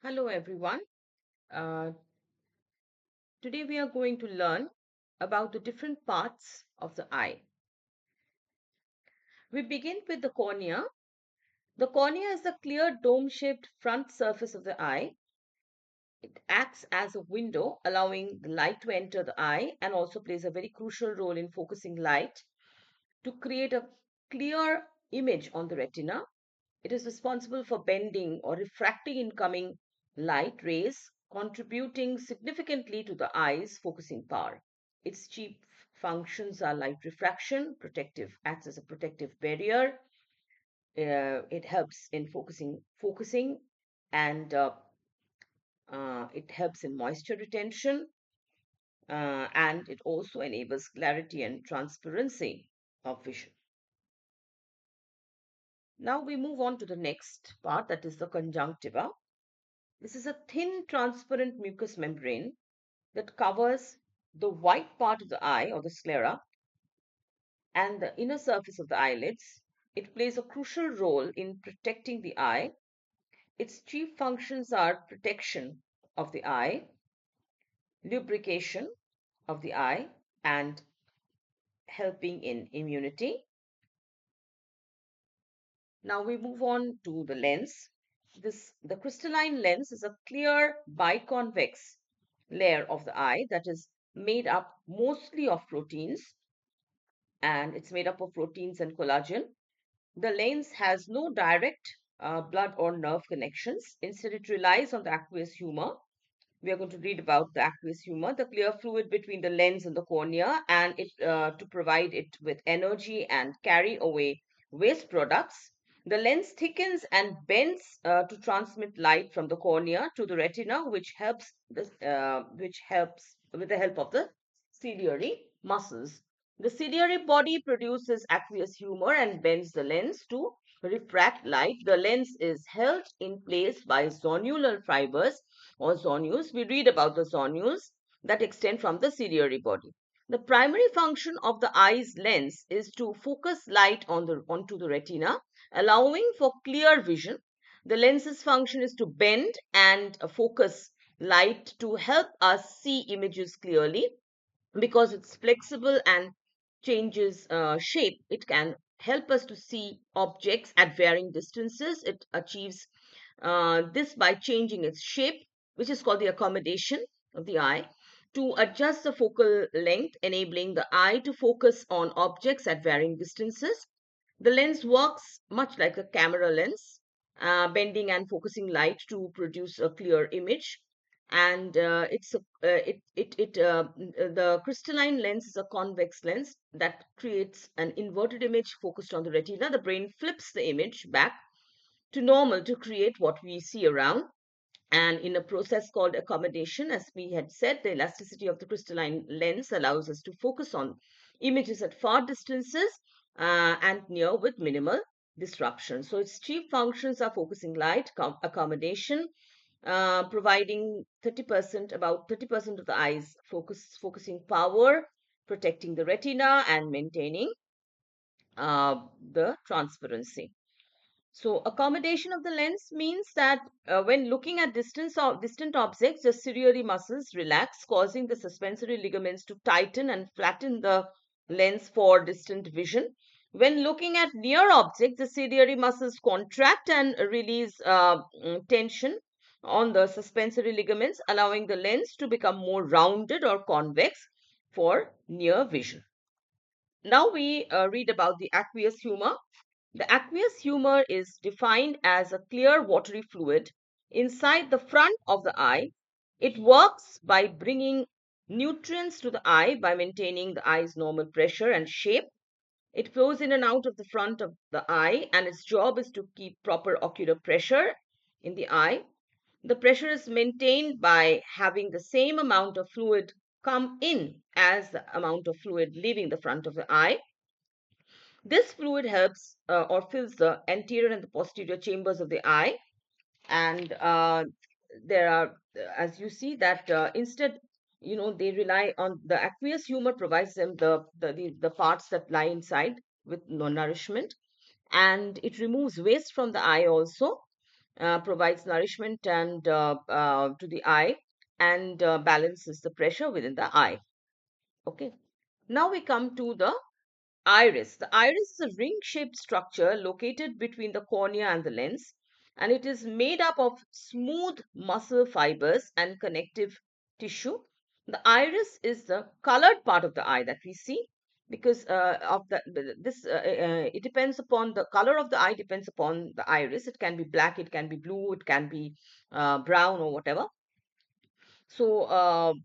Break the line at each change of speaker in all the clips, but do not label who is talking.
Hello, everyone. Uh, Today we are going to learn about the different parts of the eye. We begin with the cornea. The cornea is the clear dome-shaped front surface of the eye. It acts as a window, allowing the light to enter the eye and also plays a very crucial role in focusing light to create a clear image on the retina. It is responsible for bending or refracting incoming light rays, contributing significantly to the eye's focusing power. Its chief functions are light refraction, acts as a protective barrier. It helps in focusing, and it helps in moisture retention, and it also enables clarity and transparency of vision. Now we move on to the next part, that is the conjunctiva. This is a thin, transparent mucous membrane that covers the white part of the eye or the sclera and the inner surface of the eyelids. It plays a crucial role in protecting the eye. Its chief functions are protection of the eye, lubrication of the eye, and helping in immunity. Now we move on to the lens. The crystalline lens is a clear biconvex layer of the eye that is made up mostly of proteins, and it's made up of proteins and collagen. The lens has no direct blood or nerve connections. Instead, it relies on the aqueous humor. We are going to read about the aqueous humor, the clear fluid between the lens and the cornea, and it to provide it with energy and carry away waste products. The lens thickens and bends to transmit light from the cornea to the retina, which helps with the help of the ciliary muscles. The ciliary body produces aqueous humor and bends the lens to refract light. The lens is held in place by zonular fibers or zonules. We read about the zonules that extend from the ciliary body. The primary function of the eye's lens is to focus light onto the retina, allowing for clear vision. The lens's function is to bend and focus light to help us see images clearly. Because it's flexible and changes shape, it can help us to see objects at varying distances. It achieves this by changing its shape, which is called the accommodation of the eye, to adjust the focal length, enabling the eye to focus on objects at varying distances. The lens works much like a camera lens, bending and focusing light to produce a clear image. And the crystalline lens is a convex lens that creates an inverted image focused on the retina. The brain flips the image back to normal to create what we see around. And in a process called accommodation, as we had said, the elasticity of the crystalline lens allows us to focus on images at far distances and near with minimal disruption. So its chief functions are focusing light, accommodation, providing 30%, about 30% of the eye's focusing power, protecting the retina, and maintaining the transparency. So accommodation of the lens means that when looking at distant objects, the ciliary muscles relax, causing the suspensory ligaments to tighten and flatten the lens for distant vision. When looking at near objects, the ciliary muscles contract and release tension on the suspensory ligaments, allowing the lens to become more rounded or convex for near vision. Now we read about the aqueous humor. The aqueous humor is defined as a clear watery fluid inside the front of the eye. It works by bringing nutrients to the eye by maintaining the eye's normal pressure and shape. It flows in and out of the front of the eye, and its job is to keep proper ocular pressure in the eye. The pressure is maintained by having the same amount of fluid come in as the amount of fluid leaving the front of the eye. This fluid helps or fills the anterior and the posterior chambers of the eye. And there are, as you see, that instead, they rely on the aqueous humor provides them the parts that lie inside with no nourishment, and it removes waste from the eye also. provides nourishment and to the eye, and balances the pressure within the eye. Okay. Now we come to the iris. The iris is a ring-shaped structure located between the cornea and the lens, and it is made up of smooth muscle fibers and connective tissue. The iris is the colored part of the eye that we see because of this. It depends upon the color of the eye. Depends upon the iris. It can be black. It can be blue. It can be brown or whatever. So,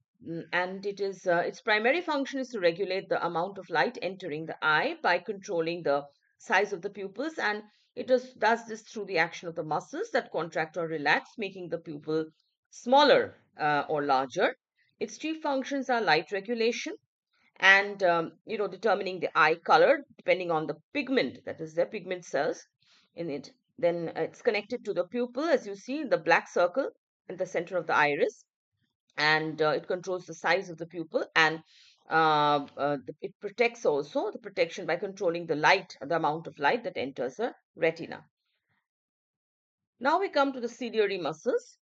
and it is its primary function is to regulate the amount of light entering the eye by controlling the size of the pupils, and does this through the action of the muscles that contract or relax, making the pupil smaller or larger. Its chief functions are light regulation and determining the eye color depending on the pigment, that is the pigment cells in it. Then it's connected to the pupil, as you see the black circle in the center of the iris, and it controls the size of the pupil, and it protects also the protection by controlling the amount of light that enters the retina. Now we come to the ciliary muscles.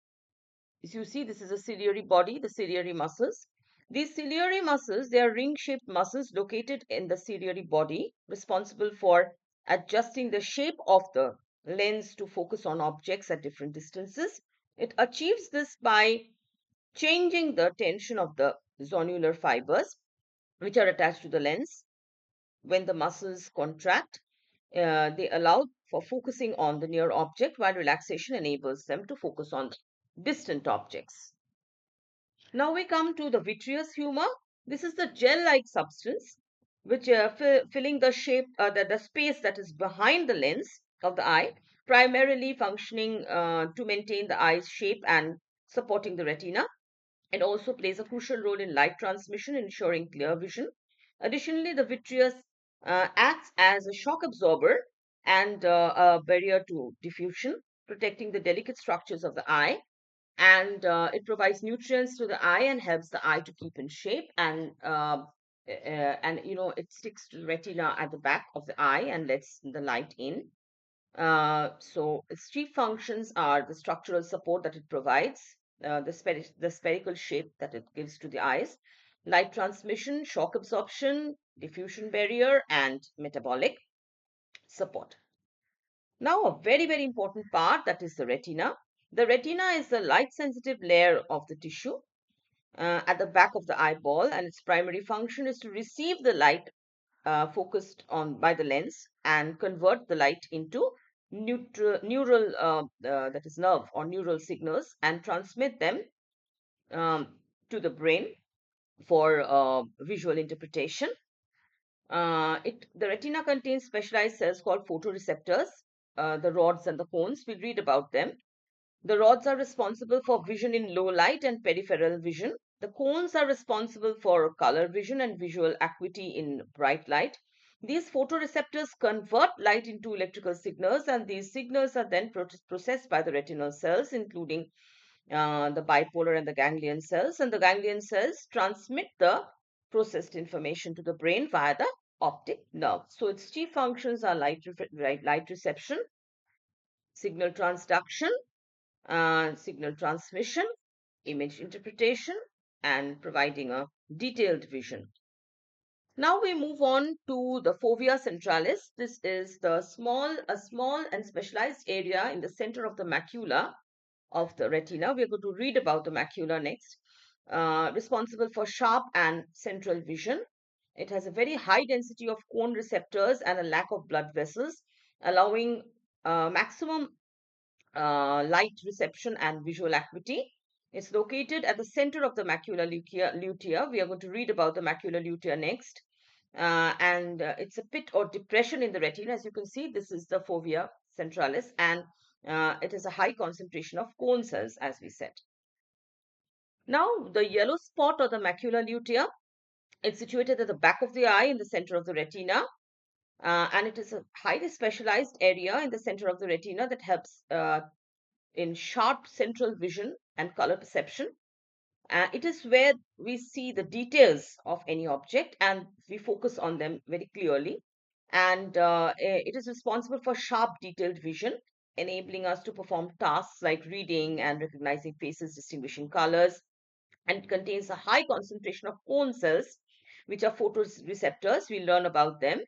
As you see, this is a ciliary body, the ciliary muscles. These ciliary muscles, they are ring-shaped muscles located in the ciliary body, responsible for adjusting the shape of the lens to focus on objects at different distances. It achieves this by changing the tension of the zonular fibers, which are attached to the lens. When the muscles contract, they allow for focusing on the near object, while relaxation enables them to focus on distant objects. Now we come to the vitreous humor. This is the gel-like substance which filling the shape, the space that is behind the lens of the eye, primarily functioning to maintain the eye's shape and supporting the retina. It also plays a crucial role in light transmission, ensuring clear vision. Additionally, the vitreous acts as a shock absorber and a barrier to diffusion, protecting the delicate structures of the eye. And it provides nutrients to the eye and helps the eye to keep in shape. And it sticks to the retina at the back of the eye and lets the light in. So its chief functions are the structural support that it provides, the spherical shape that it gives to the eyes, light transmission, shock absorption, diffusion barrier, and metabolic support. Now, a very, very important part, that is the retina. The retina is the light sensitive layer of the tissue at the back of the eyeball, and its primary function is to receive the light focused on by the lens and convert the light into neural, that is nerve or neural signals, and transmit them um, to the brain for visual interpretation. The retina contains specialized cells called photoreceptors, the rods and the cones. We'll read about them. The rods are responsible for vision in low light and peripheral vision. The cones are responsible for color vision and visual acuity in bright light. These photoreceptors convert light into electrical signals, and these signals are then processed by the retinal cells, including the bipolar and the ganglion cells. And the ganglion cells transmit the processed information to the brain via the optic nerve. So its chief functions are light reception, signal transduction, signal transmission, image interpretation, and providing a detailed vision. Now we move on to the fovea centralis. This is a small and specialized area in the center of the macula of the retina. We are going to read about the macula next. Responsible for sharp and central vision. It has a very high density of cone receptors and a lack of blood vessels, allowing maximum light reception and visual acuity. It's located at the center of the macula lutea. We are going to read about the macula lutea next. And it's a pit or depression in the retina. As you can see, this is the fovea centralis, and it is a high concentration of cone cells, as we said. Now, the yellow spot or the macula lutea, it's situated at the back of the eye in the center of the retina. And it is a highly specialized area in the center of the retina that helps in sharp central vision and color perception. It is where we see the details of any object and we focus on them very clearly. And it is responsible for sharp, detailed vision. enabling us to perform tasks like reading and recognizing faces, distinguishing colors. And it contains a high concentration of cone cells, which are photoreceptors. We'll learn about them,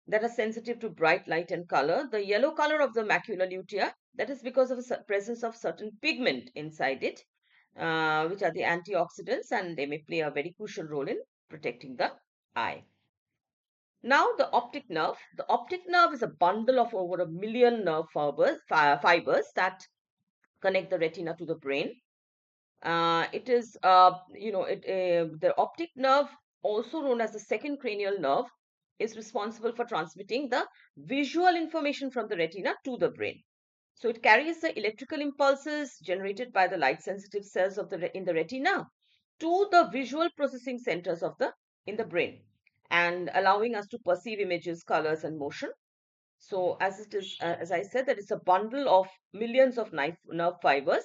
that are sensitive to bright light and color. The yellow color of the macula lutea, that is because of the presence of certain pigment inside it, which are the antioxidants, and they may play a very crucial role in protecting the eye. Now, the optic nerve. The optic nerve is a bundle of over a million nerve fibers that connect the retina to the brain. It is, the optic nerve, also known as the second cranial nerve, is responsible for transmitting the visual information from the retina to the brain. So it carries the electrical impulses generated by the light sensitive cells of in the retina to the visual processing centers of the in the brain, and allowing us to perceive images, colors, and motion. So as I said, that it's a bundle of millions of nerve fibers,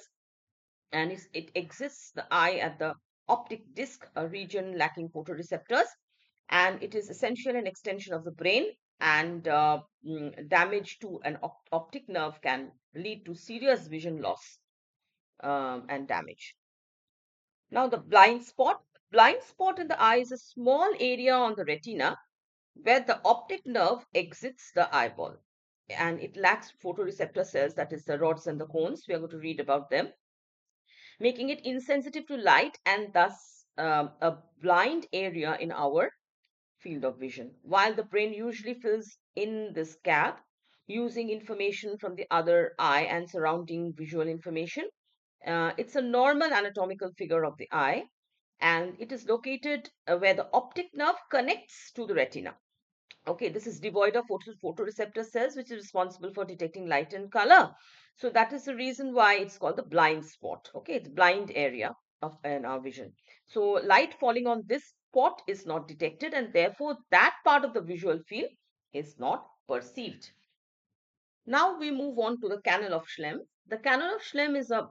and it exists the eye at the optic disc, a region lacking photoreceptors, and it is essentially an extension of the brain. And damage to an optic nerve can lead to serious vision loss and damage. Now, the blind spot. Blind spot in the eye is a small area on the retina where the optic nerve exits the eyeball, and it lacks photoreceptor cells, that is the rods and the cones. We are going to read about them, making it insensitive to light and thus a blind area in our field of vision. While the brain usually fills in this gap using information from the other eye and surrounding visual information, it's a normal anatomical figure of the eye, and it is located where the optic nerve connects to the retina. Okay, this is devoid of photoreceptor cells, which is responsible for detecting light and color. So that is the reason why it's called the blind spot. Okay, it's blind area of in our vision. So light falling on this spot is not detected, and therefore that part of the visual field is not perceived. Now we move on to the canal of Schlemm. The canal of Schlemm is a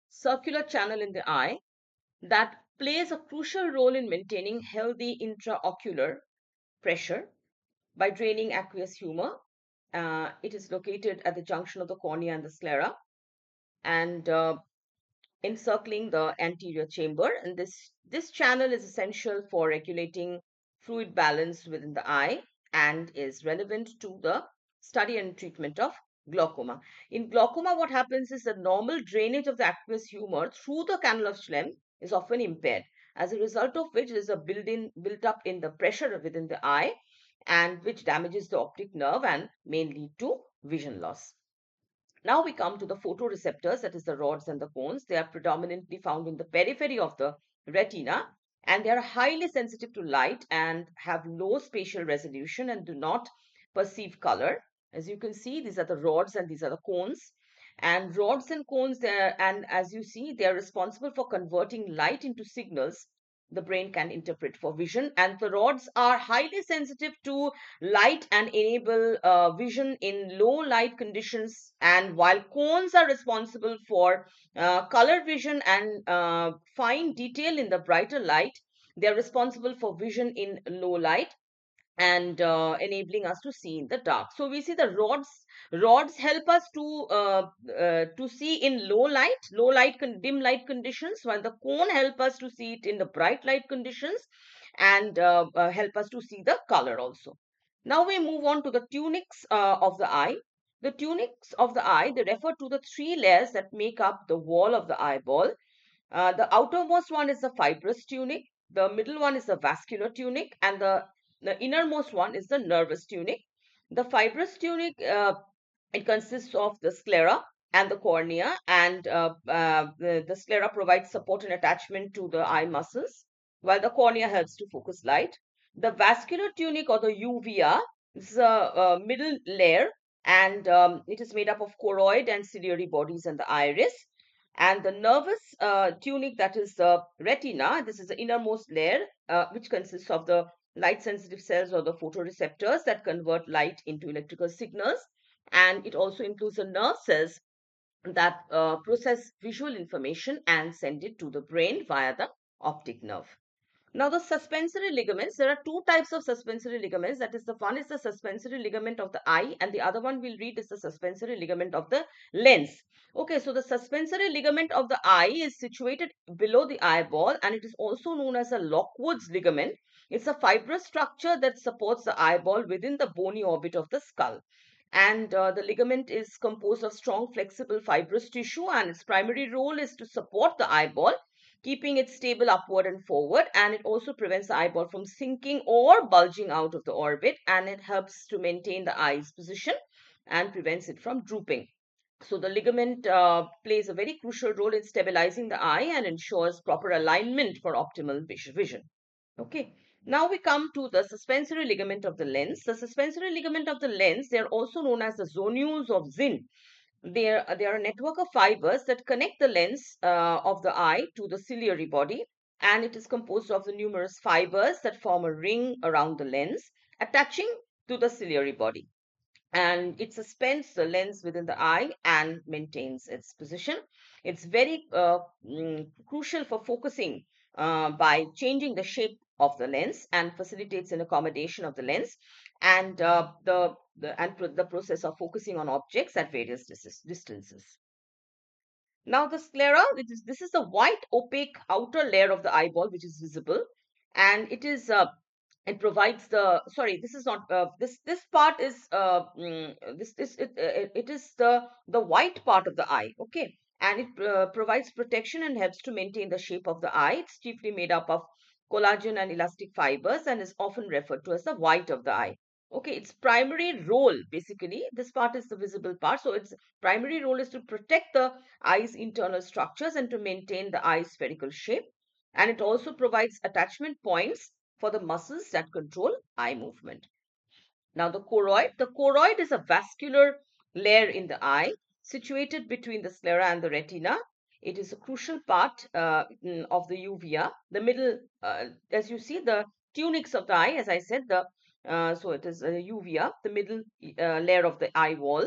circular channel in the eye that plays a crucial role in maintaining healthy intraocular pressure by draining aqueous humor. It is located at the junction of the cornea and the sclera, and encircling the anterior chamber. And this channel is essential for regulating fluid balance within the eye and is relevant to the study and treatment of glaucoma. In glaucoma, what happens is the normal drainage of the aqueous humor through the canal of Schlemm is often impaired, as a result of which there is a built up in the pressure within the eye, and which damages the optic nerve and may lead to vision loss. Now we come to the photoreceptors, that is the rods and the cones. They are predominantly found in the periphery of the retina, and they are highly sensitive to light and have low spatial resolution and do not perceive color. As you can see, these are the rods and these are the cones. And rods and cones, and as you see, they are responsible for converting light into signals the brain can interpret for vision. And the rods are highly sensitive to light and enable vision in low light conditions. And while cones are responsible for color vision and fine detail in the brighter light, they are responsible for vision in low light and enabling us to see in the dark. So we see the rods help us to see in low light dim light conditions, while the cone help us to see it in the bright light conditions, and help us to see the color also. Now we move on to the tunics of the eye. The tunics of the eye, they refer to the three layers that make up the wall of the eyeball. The outermost one is the fibrous tunic, the middle one is the vascular tunic, and the innermost one is the nervous tunic. The fibrous tunic, it consists of the sclera and the cornea, and the sclera provides support and attachment to the eye muscles, while the cornea helps to focus light. The vascular tunic, or the uvea, is a middle layer, and it is made up of choroid and ciliary bodies and the iris. And the nervous tunic, that is the retina, this is the innermost layer, which consists of the light sensitive cells, or the photoreceptors that convert light into electrical signals. And it also includes the nerve cells that process visual information and send it to the brain via the optic nerve. Now, the suspensory ligaments, there are two types of suspensory ligaments. That is, the one is the suspensory ligament of the eye, and the other one we'll read is the suspensory ligament of the lens. Okay, so the suspensory ligament of the eye is situated below the eyeball, and it is also known as a Lockwood's ligament. It's a fibrous structure that supports the eyeball within the bony orbit of the skull. And the ligament is composed of strong, flexible, fibrous tissue, and its primary role is to support the eyeball, keeping it stable upward and forward. And it also prevents the eyeball from sinking or bulging out of the orbit, and it helps to maintain the eye's position and prevents it from drooping. So the ligament plays a very crucial role in stabilizing the eye and ensures proper alignment for optimal vision. Okay. Now we come to the suspensory ligament of the lens. The suspensory ligament of the lens, they are also known as the zonules of Zinn. They are a network of fibers that connect the lens of the eye to the ciliary body, and it is composed of the numerous fibers that form a ring around the lens, attaching to the ciliary body, and it suspends the lens within the eye and maintains its position. It's very crucial for focusing by changing the shape of the lens, and facilitates an accommodation of the lens and the process of focusing on objects at various distances. Now the sclera, this is the white opaque outer layer of the eyeball which is visible, and it provides the, sorry, this is not this part is this it is the white part of the eye. Okay, and it provides protection and helps to maintain the shape of the eye. It's chiefly made up of collagen and elastic fibers and is often referred to as the white of the eye. Okay, its primary role, basically, this part is the visible part, so its primary role is to protect the eye's internal structures and to maintain the eye's spherical shape. And it also provides attachment points for the muscles that control eye movement. Now, the choroid is a vascular layer in the eye situated between the sclera and the retina. It is a crucial part of the uvea. The middle, as you see, the tunics of the eye, as I said, so it is a uvea, the middle layer of the eye wall,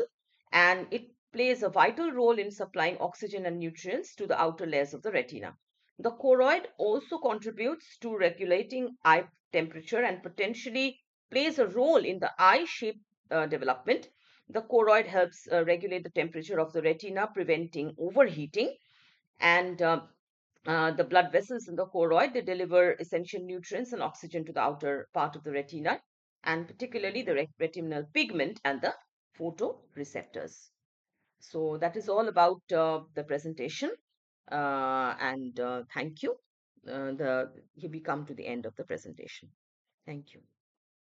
and it plays a vital role in supplying oxygen and nutrients to the outer layers of the retina. The choroid also contributes to regulating eye temperature and potentially plays a role in the eye shape development. The choroid helps regulate the temperature of the retina, preventing overheating. And the blood vessels in the choroid, they deliver essential nutrients and oxygen to the outer part of the retina, and particularly the retinal pigment and the photoreceptors. So that is all about the presentation. And thank you. Here we come to the end of the presentation. Thank you.